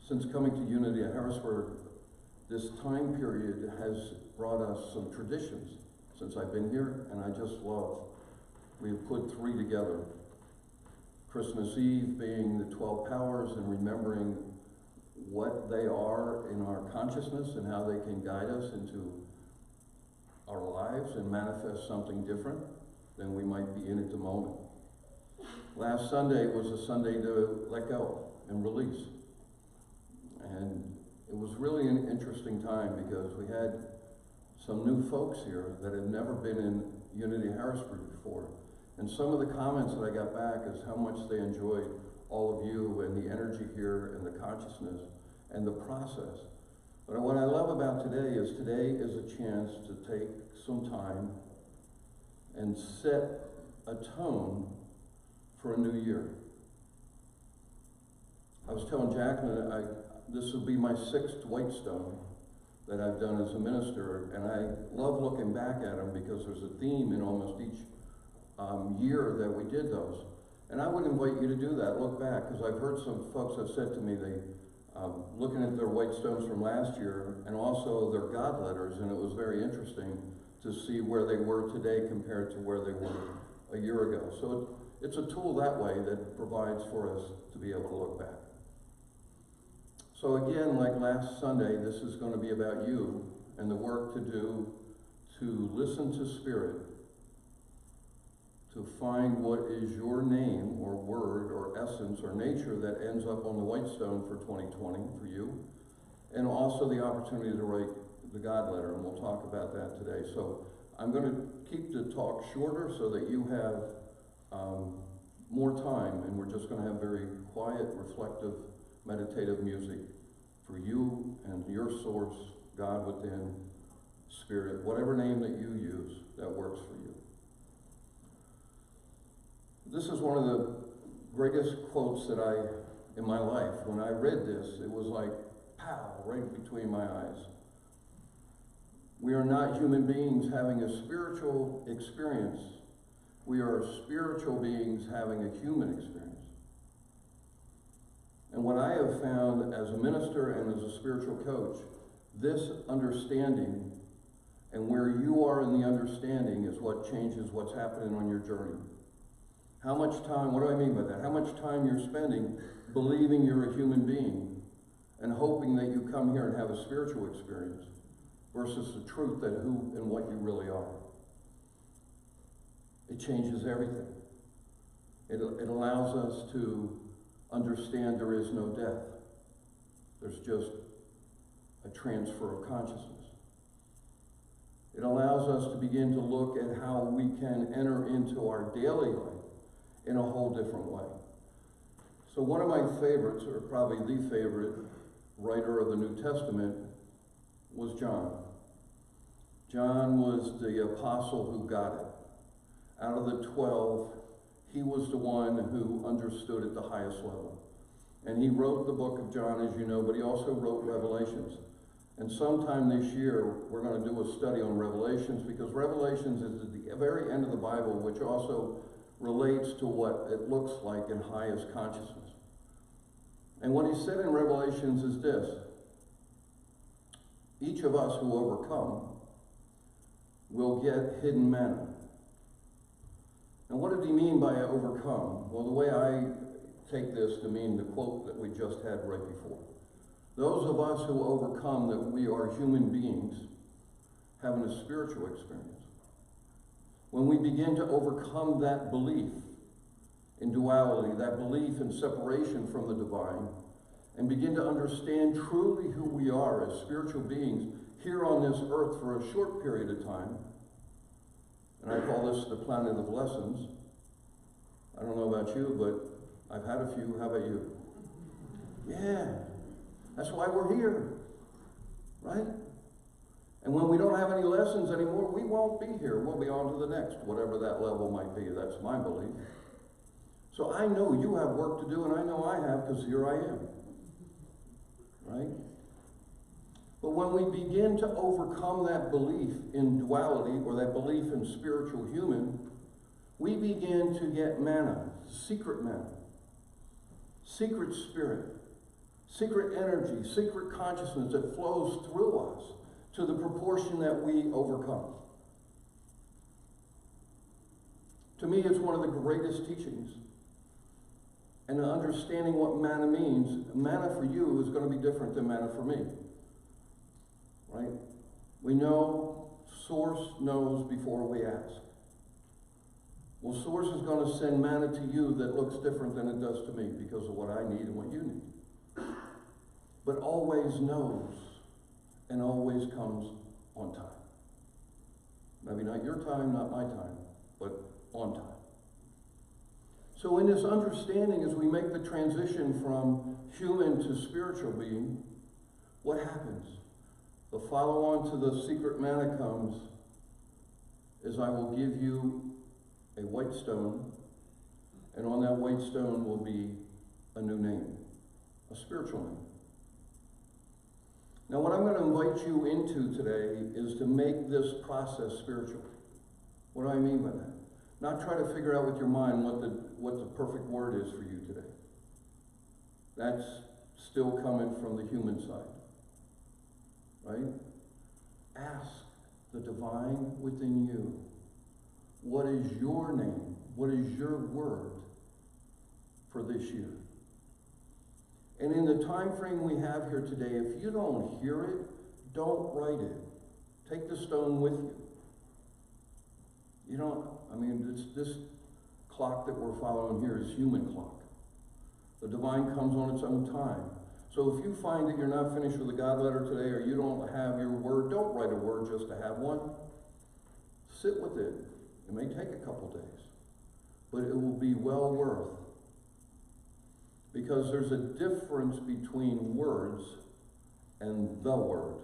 Since coming to Unity at Harrisburg, this time period has brought us some traditions since I've been here, and I just love. We've put 3 together. Christmas Eve being the 12 powers and remembering what they are in our consciousness and how they can guide us into our lives and manifest something different than we might be in at the moment. Last Sunday was a Sunday to let go and release. And it was really an interesting time because we had some new folks here that had never been in Unity Harrisburg before. And some of the comments that I got back is how much they enjoyed all of you and the energy here and the consciousness and the process. But what I love about today is a chance to take some time and set a tone for a new year. I was telling Jacqueline, this will be my 6th White Stone that I've done as a minister, and I love looking back at them because there's a theme in almost each year that we did those. And I would invite you to do that, look back, because I've heard some folks have said to me, they looking at their White Stones from last year and also their God letters, and it was very interesting to see where they were today compared to where they were a year ago. So it's a tool that way that provides for us to be able to look back. So again, like last Sunday, this is going to be about you and the work to do to listen to Spirit, to find what is your name or word or essence or nature that ends up on the White Stone for 2020 for you, and also the opportunity to write the God letter, and we'll talk about that today. So I'm going to keep the talk shorter so that you have more time, and we're just going to have very quiet, reflective, meditative music for you and your source, God within, Spirit, whatever name that you use that works for you. This is one of the greatest quotes that in my life. When I read this, it was like, pow, right between my eyes. We are not human beings having a spiritual experience. We are spiritual beings having a human experience. And what I have found as a minister and as a spiritual coach, this understanding and where you are in the understanding is what changes what's happening on your journey. How much time, what do I mean by that? How much time you're spending believing you're a human being and hoping that you come here and have a spiritual experience versus the truth that who and what you really are. It changes everything. It allows us to understand there is no death. There's just a transfer of consciousness. It allows us to begin to look at how we can enter into our daily life in a whole different way. So one of my favorites, or probably the favorite writer of the New Testament, was John. John was the apostle who got it. Out of the 12, he was the one who understood at the highest level. And he wrote the book of John, as you know, but he also wrote Revelations. And sometime this year, we're going to do a study on Revelations, because Revelations is at the very end of the Bible, which also relates to what it looks like in highest consciousness. And what he said in Revelations is this: each of us who overcome will get hidden manna. And what did he mean by overcome? Well, the way I take this to mean the quote that we just had right before. Those of us who overcome that we are human beings having a spiritual experience. When we begin to overcome that belief in duality, that belief in separation from the divine, and begin to understand truly who we are as spiritual beings here on this earth for a short period of time, and I call this the planet of lessons. I don't know about you, but I've had a few. How about you? Yeah, that's why we're here, right? And when we don't have any lessons anymore, we won't be here. We'll be on to the next, whatever that level might be. That's my belief. So I know you have work to do, and I know I have, because here I am, right? But when we begin to overcome that belief in duality, or that belief in spiritual human, we begin to get manna, secret spirit, secret energy, secret consciousness that flows through us to the proportion that we overcome. To me, it's one of the greatest teachings. And understanding what manna means, manna for you is going to be different than manna for me. Right? We know Source knows before we ask. Well, Source is going to send manna to you that looks different than it does to me because of what I need and what you need. But always knows and always comes on time. Maybe not your time, not my time, but on time. So in this understanding, as we make the transition from human to spiritual being, what happens? The follow-on to the secret manna comes is I will give you a white stone, and on that white stone will be a new name, a spiritual name. Now what I'm going to invite you into today is to make this process spiritual. What do I mean by that? Not try to figure out with your mind what the perfect word is for you today. That's still coming from the human side. Right? Ask the divine within you, what is your name? What is your word for this year? And in the time frame we have here today, if you don't hear it, don't write it. Take the stone with you. You don't, this clock that we're following here is human clock. The divine comes on its own time. So if you find that you're not finished with the God letter today, or you don't have your word, don't write a word just to have one. Sit with it. It may take a couple days, but it will be well worth. Because there's a difference between words and the word.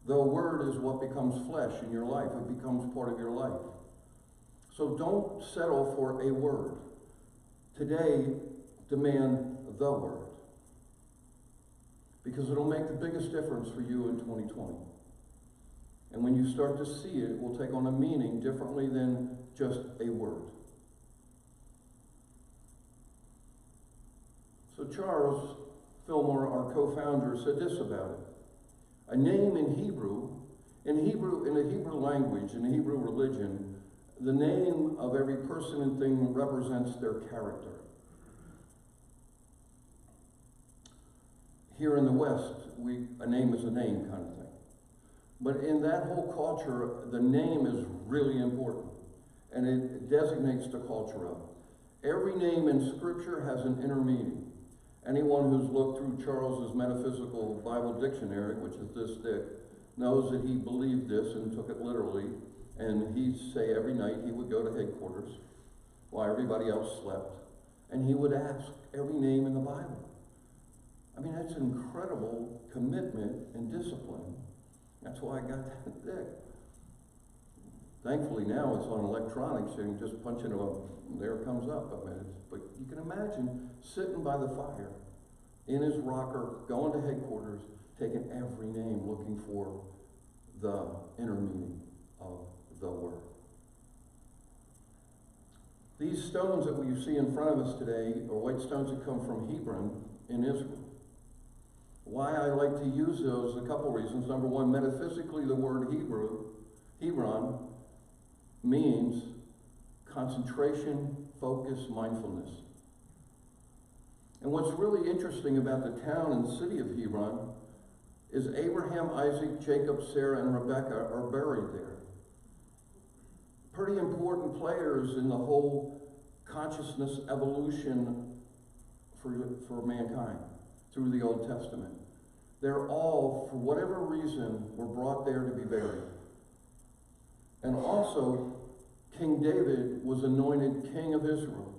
The word is what becomes flesh in your life. It becomes part of your life. So don't settle for a word. Today, demand the word. Because it'll make the biggest difference for you in 2020. And when you start to see it, it will take on a meaning differently than just a word. So Charles Fillmore, our co-founder, said this about it. A name in Hebrew, in the Hebrew language, in the Hebrew religion, the name of every person and thing represents their character. Here in the West, a name is a name kind of thing. But in that whole culture, the name is really important. And it designates the culture of it. Every name in Scripture has an inner meaning. Anyone who's looked through Charles's Metaphysical Bible Dictionary, which is this thick, knows that he believed this and took it literally. And he'd say every night he would go to headquarters while everybody else slept. And he would ask every name in the Bible. I mean, that's an incredible commitment and discipline. That's why I got that thick. Thankfully now it's on electronics, and you just punch into there it comes up. But you can imagine sitting by the fire in his rocker, going to headquarters, taking every name, looking for the inner meaning of the word. These stones that we see in front of us today are white stones that come from Hebron in Israel. Why I like to use those, a couple reasons. Number one, metaphysically, the word Hebron, means concentration, focus, mindfulness. And what's really interesting about the town and city of Hebron is Abraham, Isaac, Jacob, Sarah, and Rebekah are buried there. Pretty important players in the whole consciousness evolution for mankind through the Old Testament. They're all, for whatever reason, were brought there to be buried. And also, King David was anointed king of Israel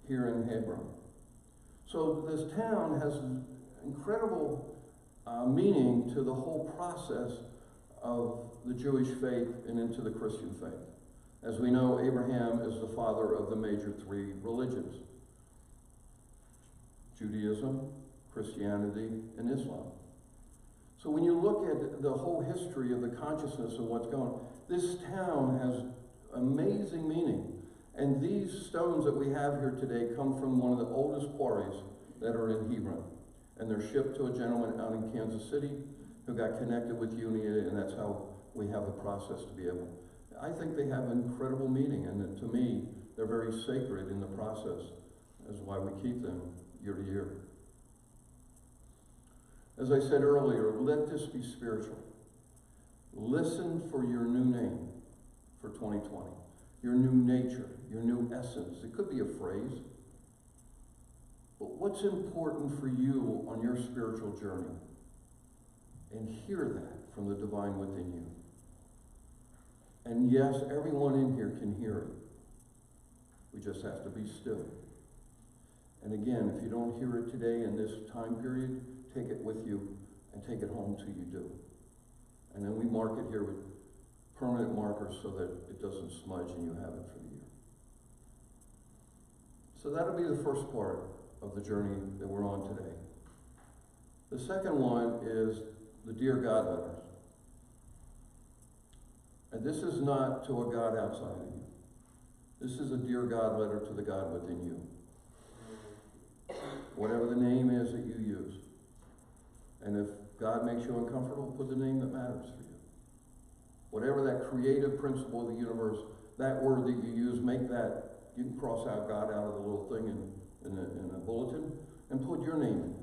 here in Hebron. So this town has incredible meaning to the whole process of the Jewish faith and into the Christian faith. As we know, Abraham is the father of the major three religions: Judaism, Christianity, and Islam. So when you look at the whole history of the consciousness of what's going on, this town has amazing meaning. And these stones that we have here today come from one of the oldest quarries that are in Hebron. And they're shipped to a gentleman out in Kansas City who got connected with Unia, and that's how we have the process to be able. I think they have an incredible meeting, and that, to me, they're very sacred in the process. That's why we keep them year to year. As I said earlier, let this be spiritual. Listen for your new name for 2020, your new nature, your new essence. It could be a phrase. But what's important for you on your spiritual journey? And hear that from the divine within you. And yes, everyone in here can hear it. We just have to be still. And again, if you don't hear it today in this time period, take it with you and take it home till you do. And then we mark it here with permanent markers so that it doesn't smudge and you have it for the year. So that'll be the first part of the journey that we're on today. The second one is the Dear God letters. And this is not to a God outside of you. This is a Dear God letter to the God within you. Whatever the name is that you use. And if God makes you uncomfortable, put the name that matters for you. Whatever that creative principle of the universe, that word that you use, make that, you can cross out God out of the little thing in the bulletin and put your name in.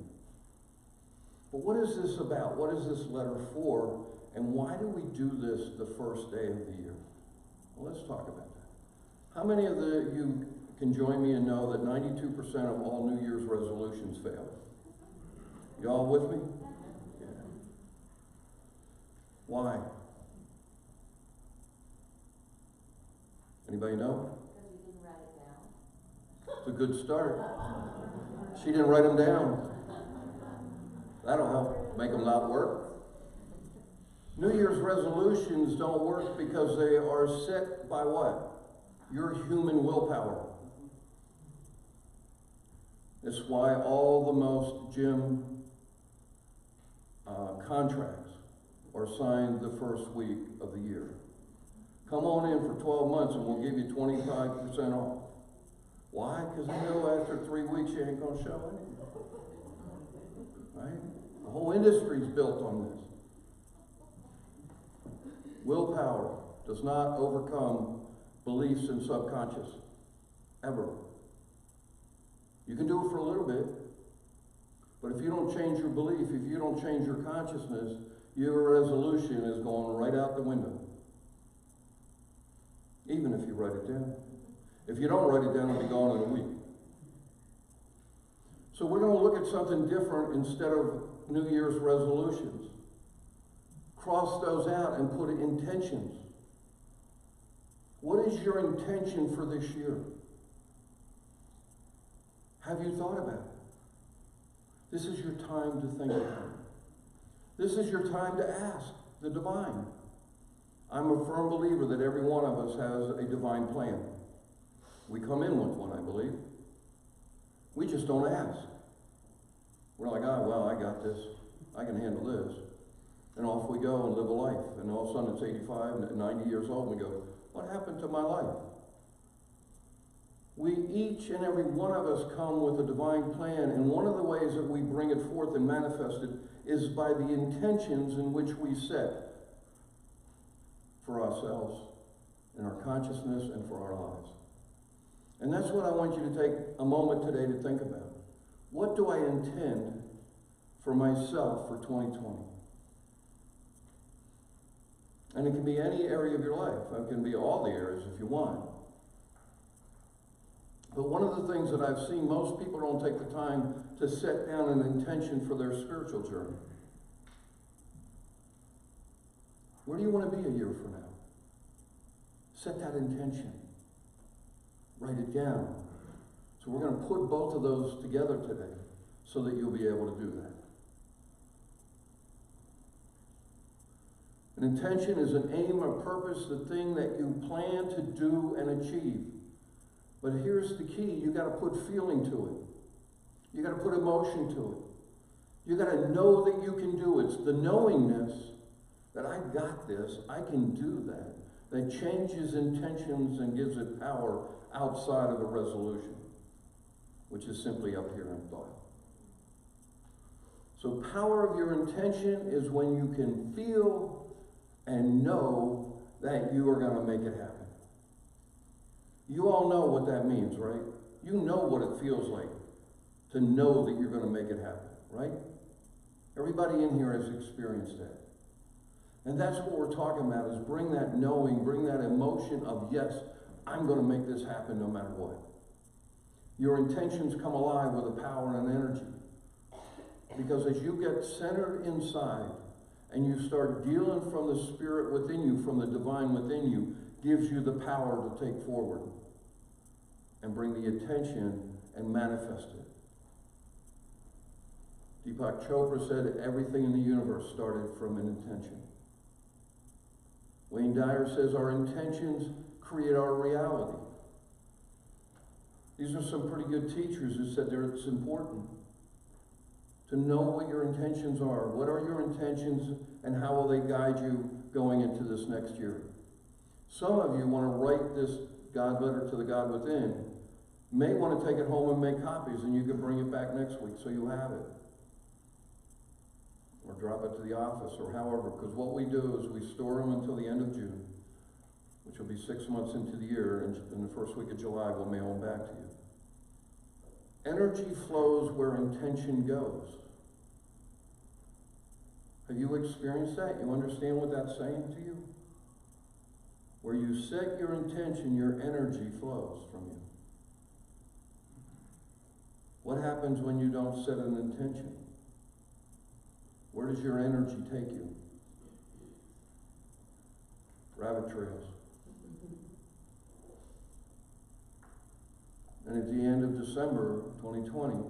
But what is this about? What is this letter for? And why do we do this the first day of the year? Well, let's talk about that. How many of you can join me and know that 92% of all New Year's resolutions fail? You all with me? Yeah. Why? Anybody know? Because you didn't write it down. It's a good start. She didn't write them down. That'll help make them not work. New Year's resolutions don't work because they are set by what? Your human willpower. It's why all the most gym contracts are signed the first week of the year. Come on in for 12 months and we'll give you 25% off. Why? Because they know after 3 weeks you ain't going to show anything. Right? The whole industry is built on this. Willpower does not overcome beliefs in subconscious, ever. You can do it for a little bit, but if you don't change your belief, if you don't change your consciousness, your resolution is going right out the window. Even if you write it down. If you don't write it down, it'll be gone in a week. So we're going to look at something different instead of New Year's resolutions. Cross those out and put intentions. What is your intention for this year? Have you thought about it? This is your time to think about it. This is your time to ask the divine. I'm a firm believer that every one of us has a divine plan. We come in with one, I believe. We just don't ask. We're like, oh, well, I got this. I can handle this. And off we go and live a life. And all of a sudden it's 85, 90 years old, and we go, what happened to my life? We, each and every one of us, come with a divine plan, and one of the ways that we bring it forth and manifest it is by the intentions in which we set for ourselves, in our consciousness, and for our lives. And that's what I want you to take a moment today to think about. What do I intend for myself for 2020? And it can be any area of your life. It can be all the areas if you want. But one of the things that I've seen, most people don't take the time to set down an intention for their spiritual journey. Where do you want to be a year from now? Set that intention. Write it down. So we're going to put both of those together today so that you'll be able to do that. An intention is an aim, a purpose, the thing that you plan to do and achieve. But here's the key. You got to put feeling to it. You got to put emotion to it. You got to know that you can do it. It's the knowingness that I got this, I can do that, that changes intentions and gives it power outside of a resolution, which is simply up here in thought. So power of your intention is when you can feel and know that you are going to make it happen. You all know what that means, right? You know what it feels like to know that you're going to make it happen, right? Everybody in here has experienced that. And that's what we're talking about, is bring that knowing, bring that emotion of, yes, I'm going to make this happen no matter what. Your intentions come alive with a power and an energy. Because as you get centered inside and you start dealing from the spirit within you, from the divine within you, gives you the power to take forward and bring the attention and manifest it. Deepak Chopra said everything in the universe started from an intention. Wayne Dyer says our intentions create our reality. These are some pretty good teachers who said that it's important to know what your intentions are. What are your intentions and how will they guide you going into this next year? Some of you want to write this God letter to the God within. May want to take it home and make copies, and you can bring it back next week so you have it. Or drop it to the office, or however, because what we do is we store them until the end of June, which will be 6 months into the year, and in the first week of July we'll mail them back to you. Energy flows where intention goes. Have you experienced that? You understand what that's saying to you? Where you set your intention, your energy flows from you. What happens when you don't set an intention? Where does your energy take you? Rabbit trails. And at the end of December 2020,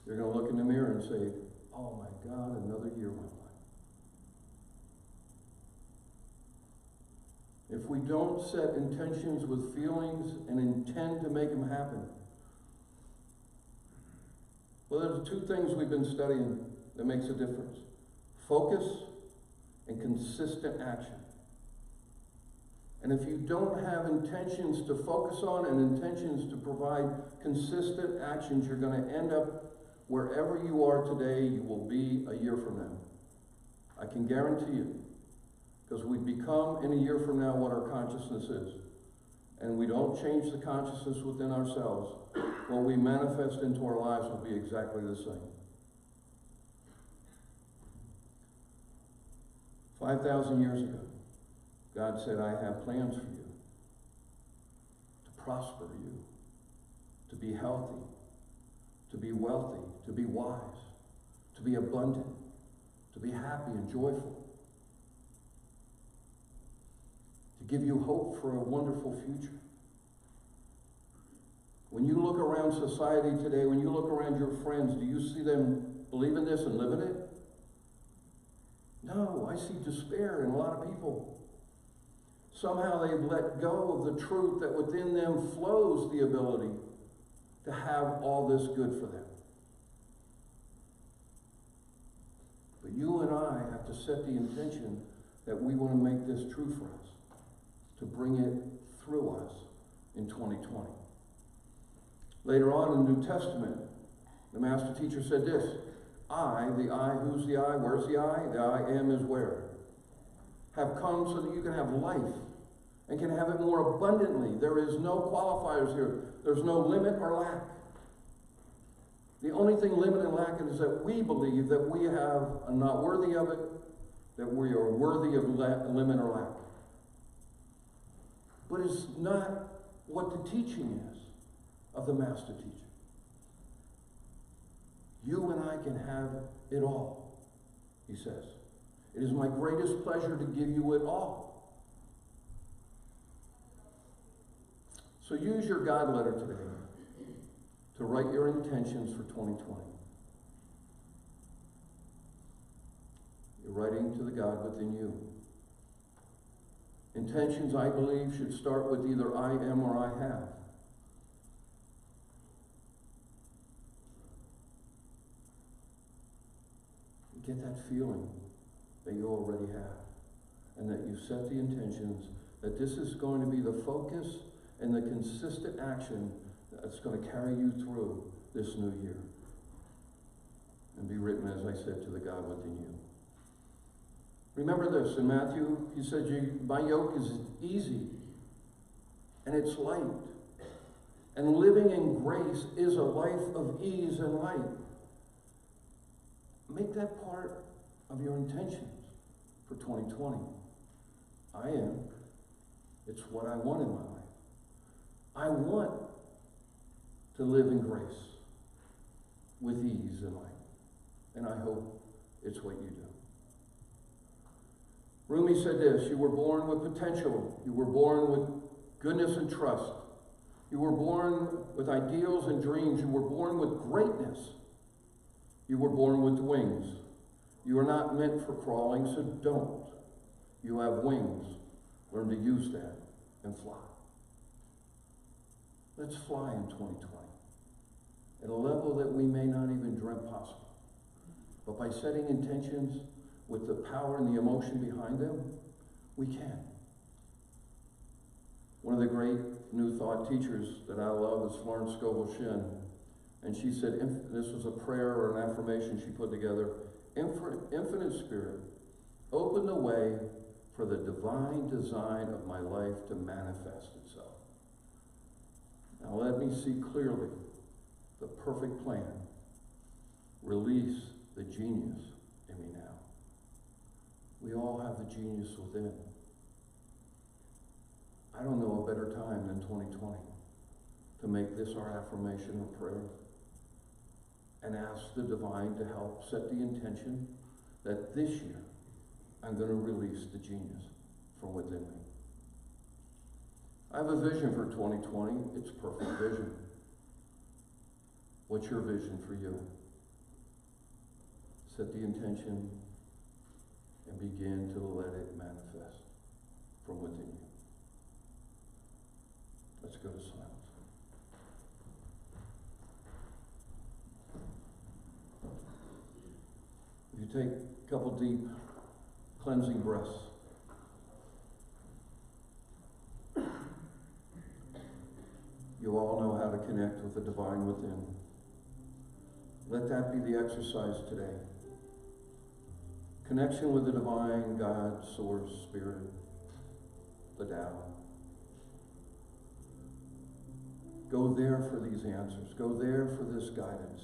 you're going to look in the mirror and say, oh my God, another year went by. If we don't set intentions with feelings and intend to make them happen. Well, there's two things we've been studying that makes a difference. Focus and consistent action. And if you don't have intentions to focus on and intentions to provide consistent actions, you're going to end up wherever you are today, you will be a year from now. I can guarantee you. Because we become in a year from now what our consciousness is. And we don't change the consciousness within ourselves. What we manifest into our lives will be exactly the same. 5,000 years ago, God said, I have plans for you. To prosper you. To be healthy. To be wealthy. To be wise. To be abundant. To be happy and joyful. Give you hope for a wonderful future. When you look around society today, when you look around your friends, do you see them believe in this and live in it? No, I see despair in a lot of people. Somehow they've let go of the truth that within them flows the ability to have all this good for them. But you and I have to set the intention that we want to make this true for us. To bring it through us in 2020. Later on in the New Testament, the master teacher said this, I, the I, who's the I, where's the I? The I am is where? Have come so that you can have life and can have it more abundantly. There is no qualifiers here. There's no limit or lack. The only thing limit and lack is that we believe that we are not worthy of it, that we are worthy of limit or lack. But it's not what the teaching is of the master teacher. You and I can have it all, he says. It is my greatest pleasure to give you it all. So use your God letter today to write your intentions for 2020. You're writing to the God within you. Intentions, I believe, should start with either I am or I have. Get that feeling that you already have. And that you set the intentions that this is going to be the focus and the consistent action that's going to carry you through this new year. and be written, as I said, to the God within you. Remember this, in Matthew, he said, my yoke is easy and it's light. And living in grace is a life of ease and light. Make that part of your intentions for 2020. I am. It's what I want in my life. I want to live in grace with ease and light. And I hope it's what you do. Rumi said this, you were born with potential. You were born with goodness and trust. You were born with ideals and dreams. You were born with greatness. You were born with wings. You are not meant for crawling, so don't. You have wings. Learn to use that and fly. Let's fly in 2020 at a level that we may not even dream possible. But by setting intentions with the power and the emotion behind them, we can. One of the great New Thought teachers that I love is Florence Scovel Shinn. And she said, this was a prayer or an affirmation she put together, Infinite Spirit, open the way for the divine design of my life to manifest itself. Now let me see clearly the perfect plan. Release the genius in me now. We all have the genius within. I don't know a better time than 2020 to make this our affirmation or prayer and ask the divine to help set the intention that this year I'm going to release the genius from within me. I have a vision for 2020. It's a perfect vision. What's your vision for you? Set the intention and begin to let it manifest from within you. Let's go to silence. If you take a couple deep cleansing breaths, you all know how to connect with the divine within. Let that be the exercise today. Connection with the divine, God, Source, Spirit, the Tao. Go there for these answers. Go there for this guidance.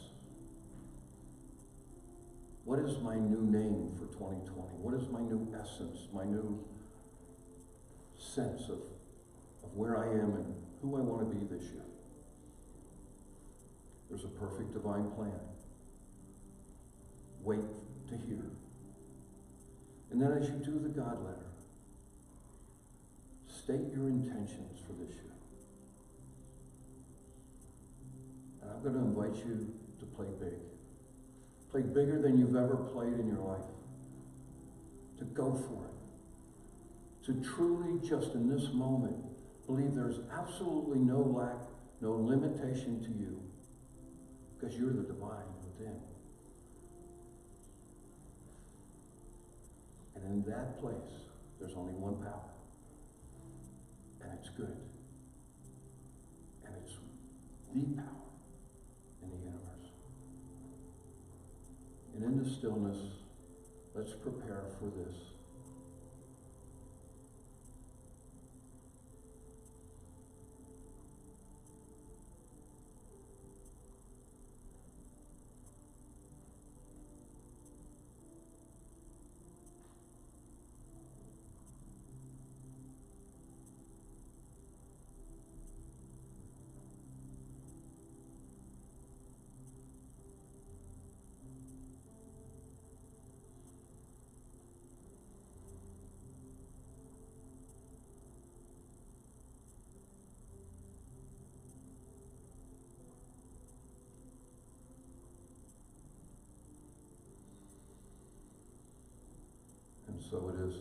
What is my new name for 2020? What is my new essence, my new sense of where I am and who I want to be this year? There's a perfect divine plan. Wait to hear. And then as you do the God letter, state your intentions for this year. And I'm going to invite you to play big. Play bigger than you've ever played in your life. To go for it. To truly, just in this moment, believe there's absolutely no lack, no limitation to you. Because you're the divine within. And in that place, there's only one power. And it's good. And it's the power in the universe. And in the stillness, let's prepare for this. So it is